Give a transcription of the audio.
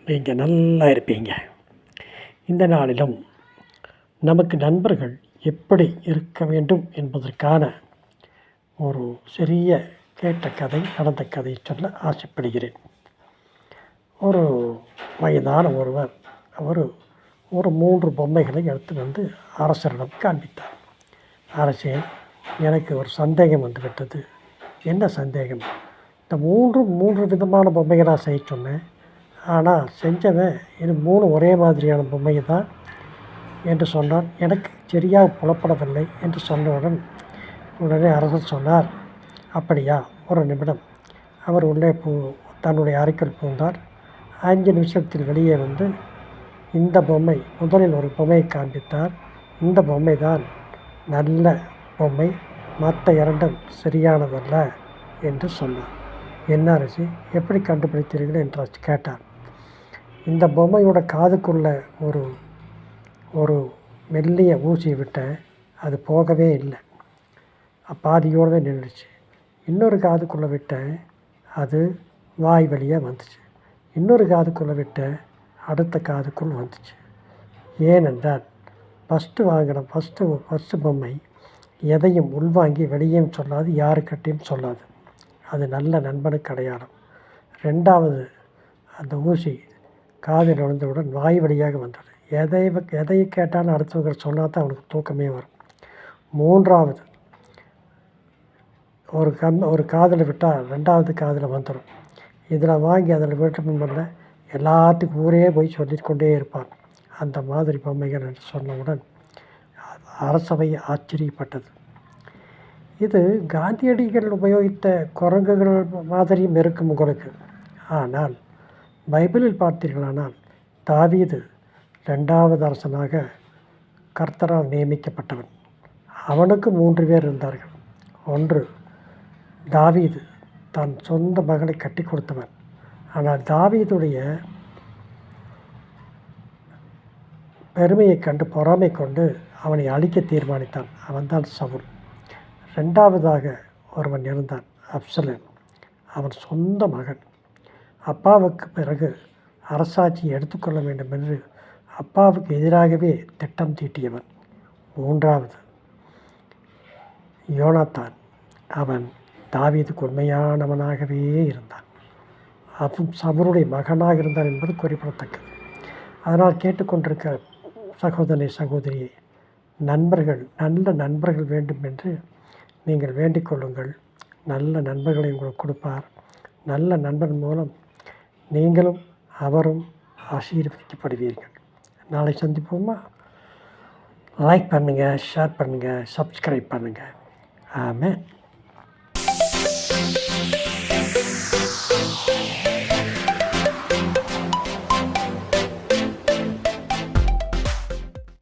நீங்கள் நல்லா இருப்பீங்க. இந்த நாளிலும் நமக்கு நண்பர்கள் எப்படி இருக்க வேண்டும் என்பதற்கான ஒரு சிறிய கேட்ட கதை, நடந்த கதை சொல்ல ஆசைப்படுகிறேன். ஒரு வயதான ஒருவர் ஒரு 3 பொம்மைகளை எடுத்து வந்து அரசரிடம் காண்பித்தார். அரசே, எனக்கு ஒரு சந்தேகம் வந்துவிட்டது. என்ன சந்தேகம்? இந்த 3 விதமான பொம்மைகளாக செய்ய சொன்னேன். ஆனால் செஞ்சவன் இது 3 ஒரே மாதிரியான பொம்மையை தான் என்று சொன்னான். எனக்கு சரியாக புலப்படவில்லை என்று சொன்னவுடன் உடனே அரசர் சொன்னார், அப்படியா, ஒரு நிமிடம். அவர் உள்ளே தன்னுடைய அறைக்குள் பூந்தார். 5 நிமிஷத்தில் வெளியே வந்து இந்த பொம்மை, முதலில் ஒரு பொம்மையை காண்பித்தார். இந்த பொம்மை தான் நல்ல பொம்மை, மற்ற 2ம் சரியானதல்ல என்று சொன்னார். என்ன அரசு, எப்படி கண்டுபிடித்தீர்கள் என்று கேட்டார். இந்த பொம்மையோட காதுக்குள்ளே ஒரு மெல்லிய ஊசியை விட்டேன், அது போகவே இல்லை, பாதியோடு நின்றுச்சு. இன்னொரு காதுக்குள்ளே விட்டேன், அது வாய் வழியாக வந்துச்சு. இன்னொரு காதுக்குள்ளே விட்டேன், அடுத்த காதுக்குள் வந்துச்சு. ஏனென்றால் ஃபஸ்ட்டு பொம்மை எதையும் உள்வாங்கி வெளியேயும் சொல்லாது, யாருக்கிட்டையும் சொல்லாது. அது நல்ல நண்பனுக்கு அடையாளம். 2வது, அந்த ஊசி காதில் விழுந்தவுடன் வாய் வழியாக வந்தது. எதை கேட்டாலும் அடுத்தவங்க சொன்னால் தான் அவனுக்கு தூக்கமே வரும். 3வது, ஒரு காதில் விட்டால் 2வது காதில் வந்துடும். இதில் வாங்கி அதில் விட்டு முன்ன எல்லாத்துக்கும் ஊரே போய் சொல்லிக்கொண்டே இருப்பான். அந்த மாதிரி பொம்மைகள் என்று சொன்னவுடன் அரசவை ஆச்சரியப்பட்டது. இது காந்தியடிகள் உபயோகித்த குரங்குகள் மாதிரியும் இருக்கும் உங்களுக்கு. ஆனால் பைபிளில் பார்த்தீர்களானால் தாவீது 2வது அரசனாக கர்த்தரால் நியமிக்கப்பட்டவன். அவனுக்கு 3 பேர் இருந்தார்கள். ஒன்று, தாவீது தன் சொந்த மகளை கட்டி கொடுத்தவன். ஆனால் தாவீதுடைய பெருமையை கண்டு பொறாமை கொண்டு அவனை அழிக்க தீர்மானித்தான். அவன்தான் சவுல். 2வதாக ஒருவன் இருந்தான், அப்சலோம். அவன் சொந்த மகன். அப்பாவுக்கு பிறகு அரசாட்சியை எடுத்துக்கொள்ள வேண்டும் என்று அப்பாவுக்கு எதிராகவே திட்டம் தீட்டியவன். 3வது, யோனாத்தான். அவன் தாவீதுக்கு உண்மையானவனாகவே இருந்தான். அவன் சவுலுடைய மகனாக இருந்தான் என்பது குறிப்பிடத்தக்கது. அதனால் கேட்டுக்கொண்டிருக்க சகோதரனை, சகோதரியை, நல்ல நண்பர்கள் வேண்டும் என்று நீங்கள் வேண்டிக் கொள்ளுங்கள். நல்ல நண்பர்களை உங்களுக்கு கொடுப்பார். நல்ல நண்பன் மூலம் நீங்களும் அவரும் ஆசீர்வதிக்கப்படுவீர்கள். நாளை சந்திப்போமா? லைக் பண்ணுங்கள், ஷேர் பண்ணுங்கள், சப்ஸ்கிரைப் பண்ணுங்கள். ஆமென்.